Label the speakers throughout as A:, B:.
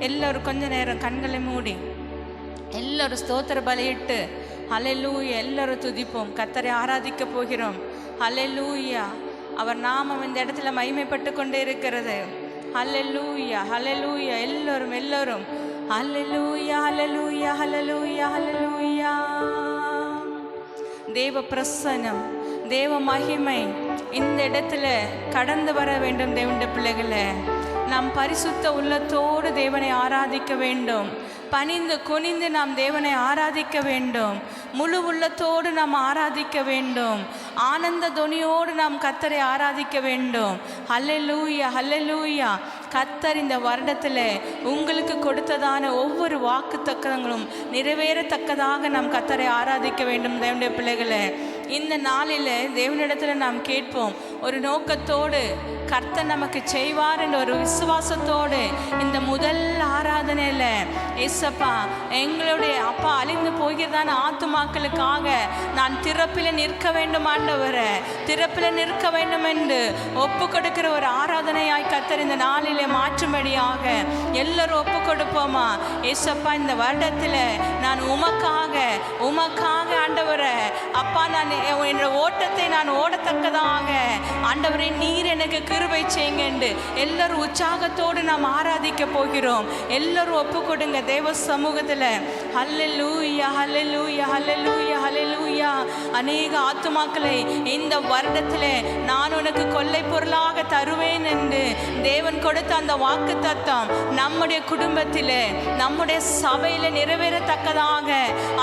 A: எல்லோரும் கொஞ்ச நேரம் கண்களை மூடி எல்லோரும் ஸ்தோத்திர பலியிட்டு ஹல்லேலூயா எல்லாரும் துதிப்போம். கர்த்தரை ஆராதிக்க போகிறோம். ஹல்லேலூயா. அவர் நாமம் இந்த இடத்துல மகிமைப்பட்டு கொண்டே இருக்கிறது. ஹல்லேலூயா ஹல்லேலூயா. எல்லோரும் எல்லோரும் ஹல்லேலூயா ஹல்லேலூயா ஹல்லேலூயா ஹல்லேலூயா. தேவ பிரசன்னம், தேவ மகிமை இந்த இடத்துல கடந்து வர வேண்டும். தேவனுடைய பிள்ளைகளை நாம் பரிசுத்த உள்ளத்தோடு தேவனை ஆராதிக்க வேண்டும். பணிந்து குனிந்து நாம் தேவனை ஆராதிக்க வேண்டும். முழு உள்ளத்தோடு நாம் ஆராதிக்க வேண்டும். ஆனந்த துணியோடு நாம் கர்த்தரை ஆராதிக்க வேண்டும். ஹல்லேலூயா ஹல்லேலூயா. கர்த்தர் இந்த வருடத்தில் உங்களுக்கு கொடுத்ததான ஒவ்வொரு வாக்கு தக்கங்களும் நிறைவேறத்தக்கதாக நாம் கர்த்தரை ஆராதிக்க வேண்டும். தேவனுடைய பிள்ளைகளை இந்த நாளில் தேவனிடத்தில் நாம் கேட்போம். ஒரு நோக்கத்தோடு கர்த்தர் நமக்கு செய்வார் என்ற ஒரு விசுவாசத்தோடு இந்த முதல் ஆராதனையில் ஏசப்பா எங்களுடைய அப்பா அழிந்து போகிறதான ஆத்துமாக்களுக்காக நான் திறப்பில் நிற்க வேண்டும் ஆண்டவரே, திறப்பில் நிற்க வேண்டும் என்று ஒப்பு கொடுக்கிற ஒரு ஆராதனையாய் கர்த்தர் இந்த நாளிலே மாற்றும்படியாக எல்லாரும் ஒப்பு கொடுப்போமா? ஏசப்பா இந்த வருடத்தில் நான் உமக்காக ஆண்டவரே அப்பா நான் என்ற ஓட்டத்தை நான் ஓடத்தக்கதாக ஆண்டவரே நீர் எனக்கு கிருபை செய்யுங்க என்று எல்லாரும் உற்சாகத்தோடு நாம் ஆராதிக்க போகிறோம். எல்லாரும் ஒப்பு கொடுங்க தேவ சமூகத்தில். ஹல்லேலூயா ஹல்லேலூயா ஹல்லேலூயா ஹல்லேலூயா. அநேக ஆத்துமாக்களை இந்த வருடத்தில் நான் உனக்கு கொள்ளை பொருளாக தருவேன் என்று தேவன் கொடுத்த அந்த வாக்கு தத்தம் நம்முடைய குடும்பத்தில் நம்முடைய சபையில் நிறைவேறத்தக்கதாக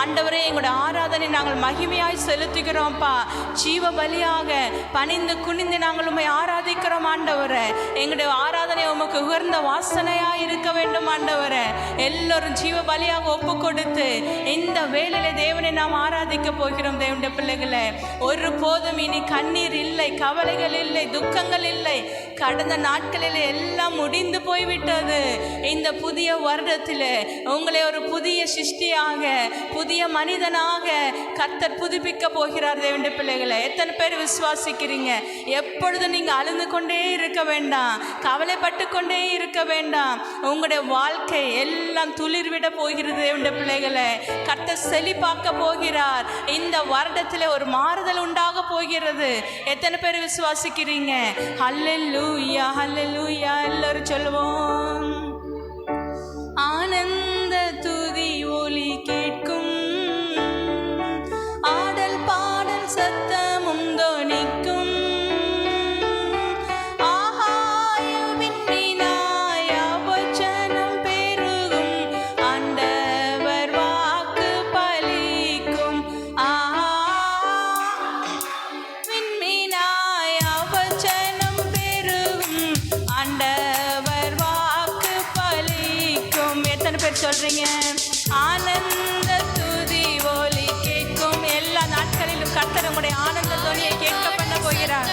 A: ஆண்டவரே எங்களுடைய ஆராதனை நாங்கள் மகிமையாய் செலுத்துகிறோம்ப்பா. ஜீவ பலியாக பணிந்து குனிந்து நாங்கள் உம்மை ஆராதிக்கிறோம் ஆண்டவரே. எங்களுடைய ஆராதனை உமக்கு உயர்ந்த வாசனையா இருக்க வேண்டும் ஆண்டவரே. எல்லோரும் ஜீவ பலியாக ஒப்பு கொடுத்து இந்த வேளையில தேவனை நாம் ஆராதிக்க போகிறோம். தேவனுடைய பிள்ளைகளை ஒரு போதும் இனி கண்ணீர் இல்லை, கவலைகள் இல்லை, துக்கங்கள் இல்லை. கடந்த நாட்களில் எல்லாம் முடிந்து போய்விட்டது. இந்த புதிய வருடத்தில் உங்களை ஒரு புதிய சிருஷ்டியாக புதிய மனிதனாக கர்த்தர் புதுப்பிக்க போகிறார். தேவனுடைய பிள்ளைகளை எத்தனை பேர் விசுவாசிக்கிறீங்க? எப்பொழுதும் நீங்கள் அழுந்து கொண்டே இருக்க வேண்டாம், கவலைப்பட்டு கொண்டே இருக்க வேண்டாம். உங்களுடைய வாழ்க்கை எல்லாம் துளிர்விட போகிறது. தேவனுடைய பிள்ளைகளை கர்த்தர் செழிப்பாக்க போகிறார். இந்த வருடத்தில் ஒரு மாறுதல் உண்டாக போகிறது. எத்தனை பேர் விசுவாசிக்கிறீங்க? ஹல்லேலூயா ஹல்லேலூயா. எல்லாரும் சொல்லுவோம். ஆனந்த துதி ஒலி கேட்கும், ஆடல் பாடல் சத்தமும் தொனிக்கும், ஆகாய விண்ணினாய் அவசனம் பெருகும், ஆண்டவர் வாக்கு பலிக்கும். விண்ணினாய் அவசனம் பெருகும், ஆண்டவர் வாக்கு பலிக்கும். எத்தனை பேர் சொல்றீங்க? ஆனந்த துதி ஒலி கேட்கும். எல்லா நாட்களிலும் கர்த்தர் உங்களுடைய ஆனந்த துணியை கேட்க பண்ண போகிறார்.